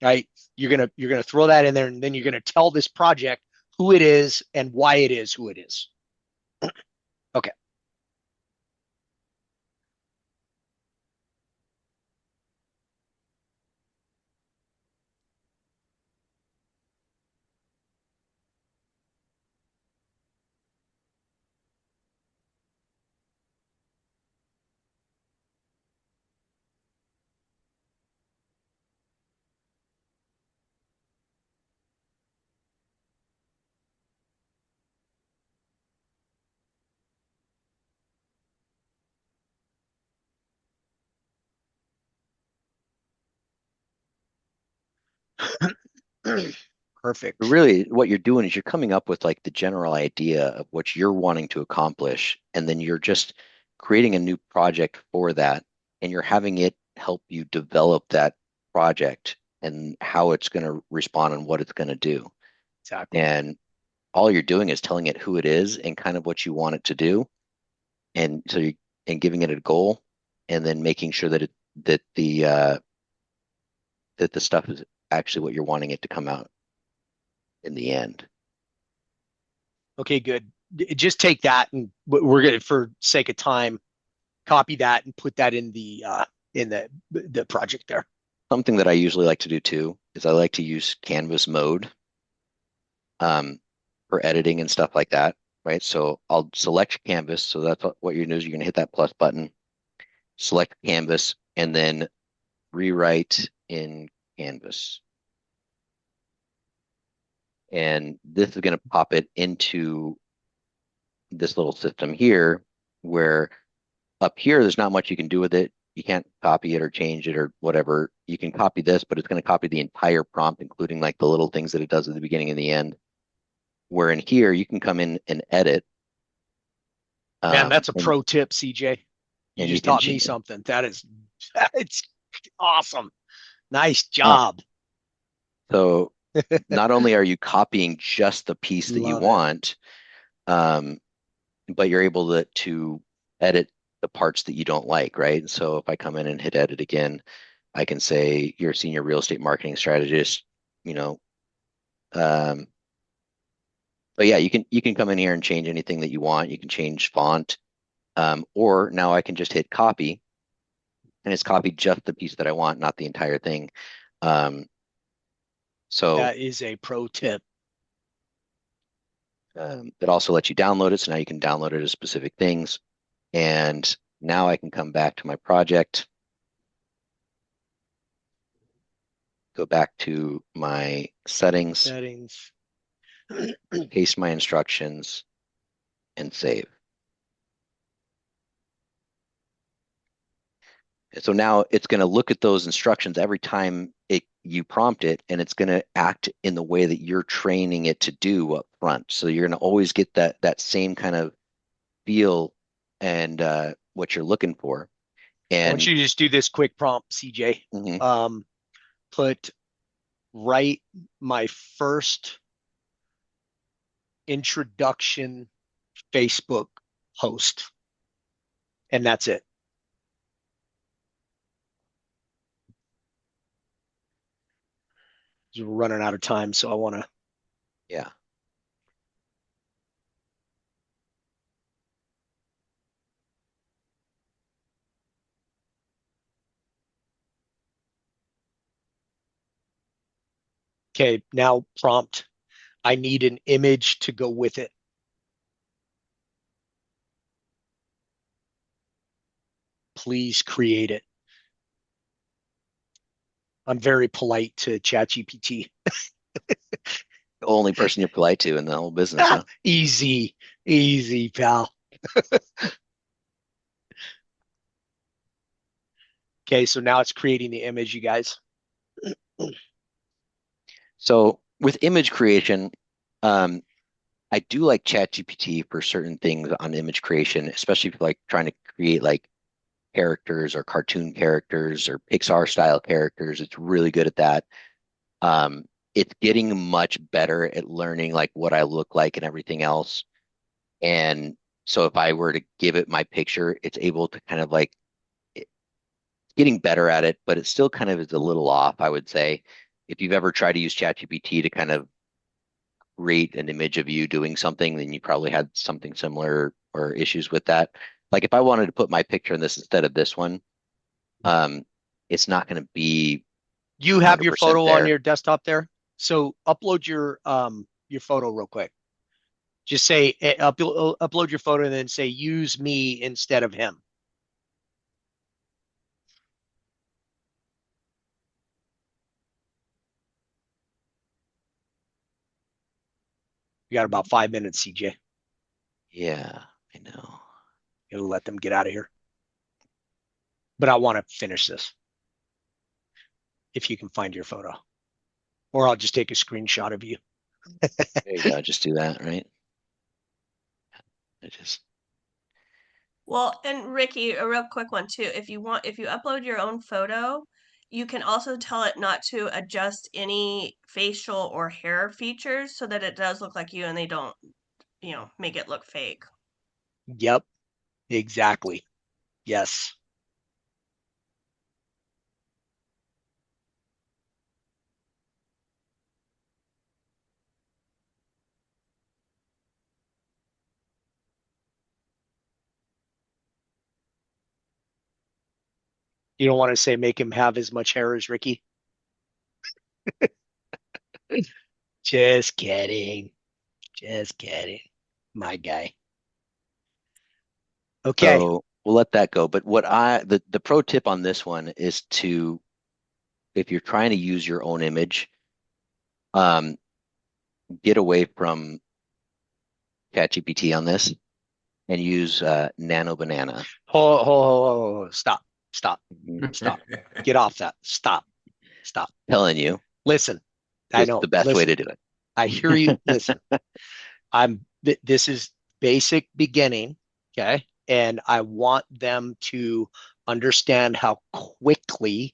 right? You're gonna throw that in there, and then you're gonna tell this project who it is and why it is who it is. Okay. Perfect. Really, what you're doing is you're coming up with like the general idea of what you're wanting to accomplish, and then you're just creating a new project for that, and you're having it help you develop that project and how it's going to respond and what it's going to do. Exactly. And all you're doing is telling it who it is and kind of what you want it to do, and so you and giving it a goal, and then making sure that that the stuff is actually what you're wanting it to come out in the end. Okay, good. Just take that and we're gonna, for sake of time, copy that and put that in the project there. Something that I usually like to do too is I like to use Canvas mode um, for editing and stuff like that, right? So I'll select Canvas. So that's what you're doing is you're going to hit that plus button, select Canvas, and then rewrite in Canvas. And this is going to pop it into this little system here where up here, there's not much you can do with it. You can't copy it or change it or whatever. You can copy this, but it's going to copy the entire prompt, including like the little things that it does at the beginning and the end. Where in here, you can come in and edit. Man, that's a And pro tip, CJ. You you just can taught me something. It's awesome. Nice job. so not only are you copying just the piece that you Love it. want, but you're able to edit the parts that you don't like, right? So if I come in and hit edit again, I can say you're a senior real estate marketing strategist, you know. But yeah, you can come in here and change anything that you want. You can change font, or now I can just hit copy, and it's copied just the piece that I want, not the entire thing. Um, so That is a pro tip. it also lets you download it. So now you can download it as specific things. And now I can come back to my project, go back to my settings, paste my instructions, and save. And so now it's going to look at those instructions every time you prompt it, and it's going to act in the way that you're training it to do up front. So you're going to always get that same kind of feel and what you're looking for. I want And you to just do this quick prompt, CJ. mhm. Write my first introduction Facebook post, and that's it. We're running out of time, so I want to. Yeah. Okay, now prompt. I need an image to go with it. Please create it. I'm very polite to ChatGPT. The only person you're polite to in the whole business, huh? Easy, easy, pal. Okay, so now it's creating the image, you guys. So with image creation, I do like ChatGPT for certain things on image creation, especially if like trying to create like characters or cartoon characters or Pixar style characters. It's really good at that. It's getting much better at learning like what I look like and everything else. And so if I were to give it my picture, it's able to kind of like getting better at it, but it still kind of is a little off, I would say. If you've ever tried to use ChatGPT to kind of create an image of you doing something, then you probably had something similar or issues with that. Like if I wanted to put my picture in this instead of this one, it's not going to be You have your 100% photo on there. your desktop there. So upload your photo real quick. Just say upload your photo and then say use me instead of him. You got about 5 minutes, CJ. Yeah, I know. You'll let them get out of here. But I want to finish this. If you can find your photo. Or I'll just take a screenshot of you. There you go. Just do that, right? I just Well, and Ricky, a real quick one too. If you upload your own photo, you can also tell it not to adjust any facial or hair features so that it does look like you and they don't, make it look fake. Yep, exactly. Yes. You don't want to say make him have as much hair as Ricky? Just kidding. Just kidding. My guy. Okay. so we'll let that go. But the pro tip on this one is to, if you're trying to use your own image, get away from ChatGPT on this and use Nano Banana. Stop. Stop. Get off that. Stop. Telling you, Listen, I it's know. the best way to do it. I hear you. Listen, this is basic beginning. Okay. And I want them to understand how quickly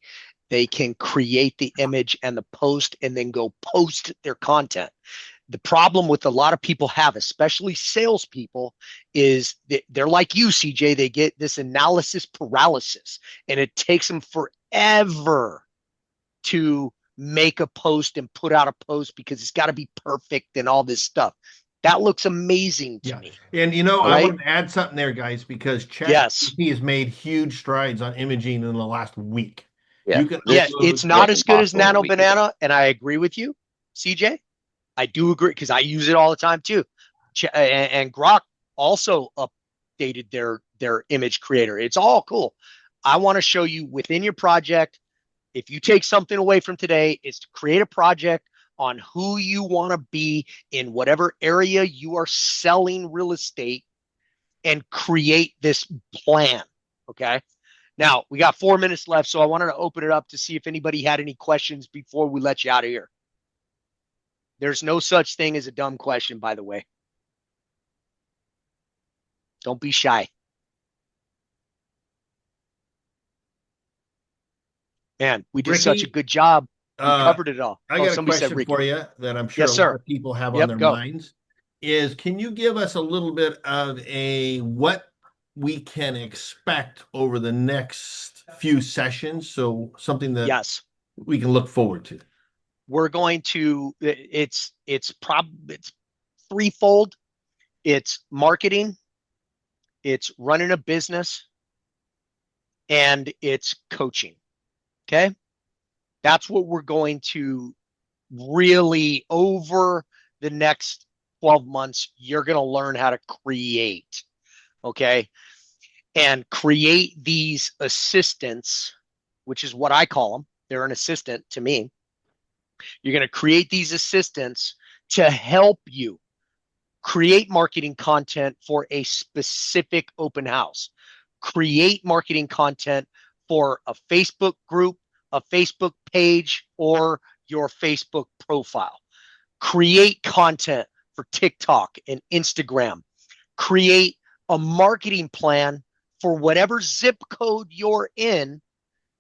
they can create the image and the post and then go post their content. The problem with a lot of people have, especially salespeople, is that they're like you, CJ. They get this analysis paralysis, and it takes them forever to make a post and put out a post because it's got to be perfect and all this stuff. That looks amazing to me. And I want to add something there, guys, because Yes. ChatGPT has made huge strides on imaging in the last week. Yeah. You can Yes, upload- it's not as good as impossible a Nano week ago. Banana, and I agree with you, CJ. I do agree because I use it all the time too. And Grok also updated their image creator. It's all cool. I want to show you within your project. If you take something away from today, is to create a project on who you want to be in whatever area you are selling real estate and create this plan. Okay. Now we got 4 minutes left, so I wanted to open it up to see if anybody had any questions before we let you out of here. There's no such thing as a dumb question, by the way. Don't be shy. Man, we did Ricky, such a good job. We covered it all. I got a Somebody said question Ricky. for you that I'm sure Yes, a lot sir. of people have on Yep, their go. minds. Can you give us a little bit of what we can expect over the next few sessions? So something that Yes. we can look forward to. We're going to, it's threefold. It's marketing, it's running a business, and it's coaching. Okay. That's what we're going to really, over the next 12 months, you're going to learn how to create. Okay. And create these assistants, which is what I call them. They're an assistant to me. You're going to create these assistants to help you create marketing content for a specific open house, create marketing content for a Facebook group, a Facebook page, or your Facebook profile, create content for TikTok and Instagram, create a marketing plan for whatever zip code you're in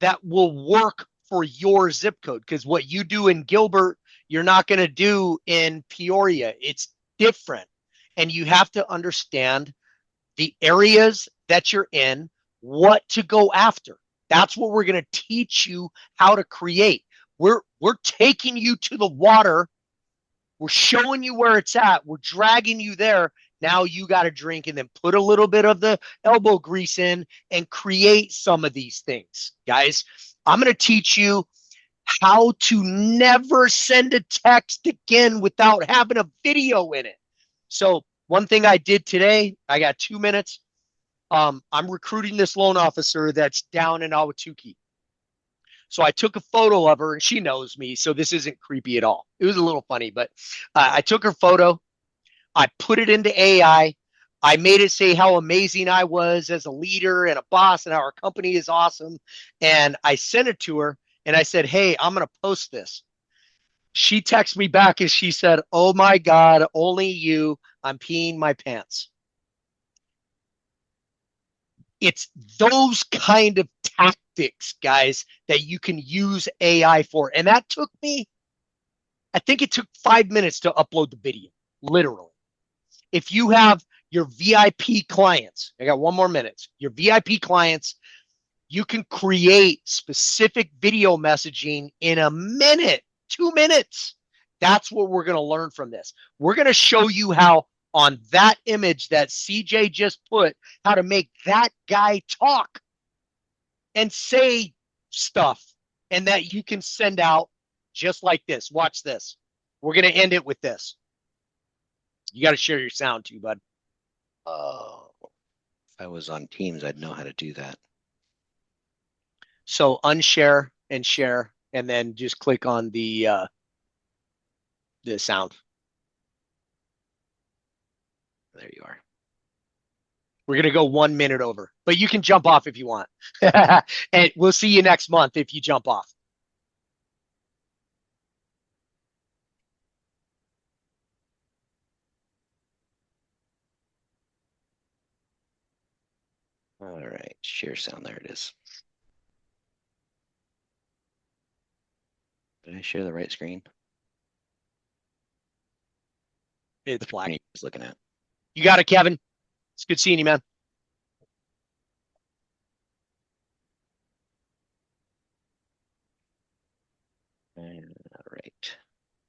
that will work for your zip code. Because what you do in Gilbert, you're not going to do in Peoria. It's different. And you have to understand the areas that you're in, what to go after. That's what we're going to teach you how to create. We're taking you to the water. We're showing you where it's at. We're dragging you there. Now you got to drink and then put a little bit of the elbow grease in and create some of these things. Guys, I'm going to teach you how to never send a text again without having a video in it. So one thing I did today, I got 2 minutes. I'm recruiting this loan officer that's down in Ahwatukee. So I took a photo of her, and she knows me, so this isn't creepy at all. It was a little funny, but I took her photo. I put it into AI. I made it say how amazing I was as a leader and a boss and how our company is awesome. And I sent it to her, and I said, hey, I'm going to post this. She texted me back and she said, "Oh my God, only you. I'm peeing my pants." It's those kind of tactics, guys, that you can use AI for. And that took me, I think it took 5 minutes to upload the video, literally. If you have your VIP clients, I got 1 more minute, your VIP clients, you can create specific video messaging in a minute, 2 minutes. That's what we're going to learn from this. We're going to show you how on that image that CJ just put, how to make that guy talk and say stuff, and that you can send out just like this. Watch this. We're going to end it with this. You got to share your sound too, bud. Oh, if I was on Teams, I'd know how to do that. So unshare and share, and then just click on the sound. There you are. We're going to go 1 minute over, but you can jump off if you want. And we'll see you next month if you jump off. All right, share sound. There it is. Did I share the right screen? It's black. What are you looking at? You got it, Kevin. It's good seeing you, man. All right,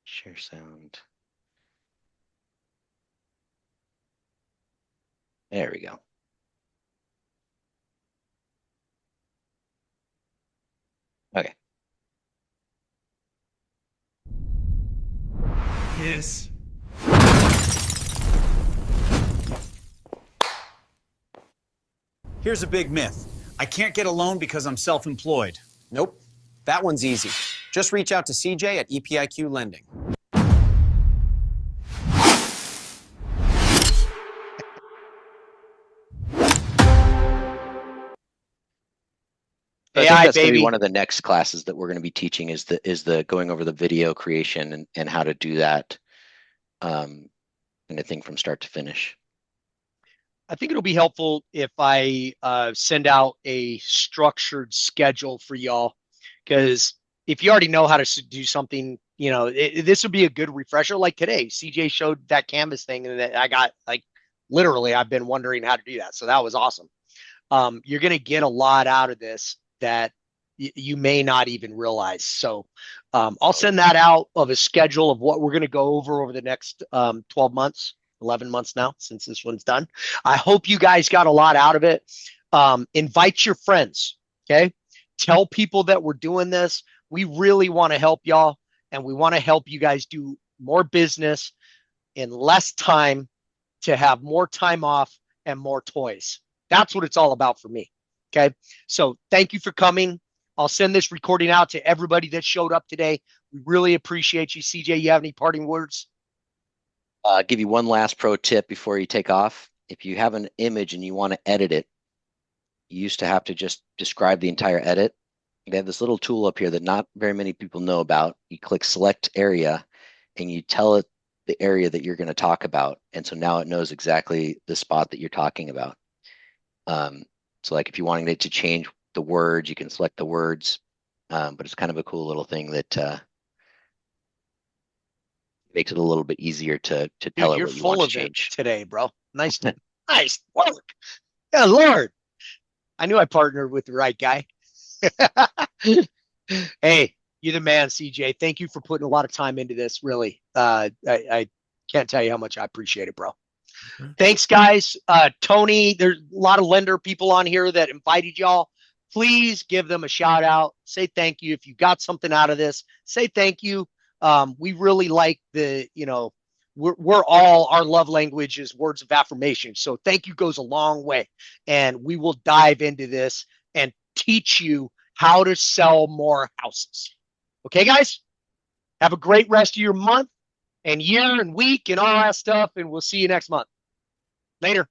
share sound. There we go. Okay. Yes. Here's a big myth. I can't get a loan because I'm self-employed. Nope. That one's easy. Just reach out to CJ at EPIQ Lending. I think AI, that's going to be baby. one of the next classes that we're going to be teaching is the going over the video creation and how to do that kind of thing from start to finish. I think it'll be helpful if I send out a structured schedule for y'all, because if you already know how to do something, you know, this would be a good refresher. Like today, CJ showed that Canvas thing, and I got like literally, I've been wondering how to do that. So that was awesome. You're going to get a lot out of this that you may not even realize. So I'll send that out of a schedule of what we're going to go over the next 12 months. 11 months now since this one's done. I hope you guys got a lot out of it. Invite your friends, okay? Tell people that we're doing this. We really want to help y'all, and we want to help you guys do more business in less time to have more time off and more toys. That's what it's all about for me, okay? So thank you for coming. I'll send this recording out to everybody that showed up today. We really appreciate you. CJ, you have any parting words? Give you one last pro tip before you take off. If you have an image and you want to edit it, you used to have to just describe the entire edit. They have this little tool up here that not very many people know about. You click select area and you tell it the area that you're going to talk about. And so now it knows exactly the spot that you're talking about. So like if you wanted it to change the words, you can select the words. But it's kind of a cool little thing that makes it a little bit easier to tell it You're what you full want of to change. it today, bro. Nice work. Yeah, Lord. I knew I partnered with the right guy. Hey, you're the man, CJ. Thank you for putting a lot of time into this. Really, I can't tell you how much I appreciate it, bro. Thanks, guys. Tony, there's a lot of lender people on here that invited y'all. Please give them a shout out. Say thank you. If you got something out of this, say thank you. We really like we're all, our love language is words of affirmation. So thank you goes a long way. And we will dive into this and teach you how to sell more houses. Okay, guys? Have a great rest of your month and year and week and all that stuff. And we'll see you next month. Later.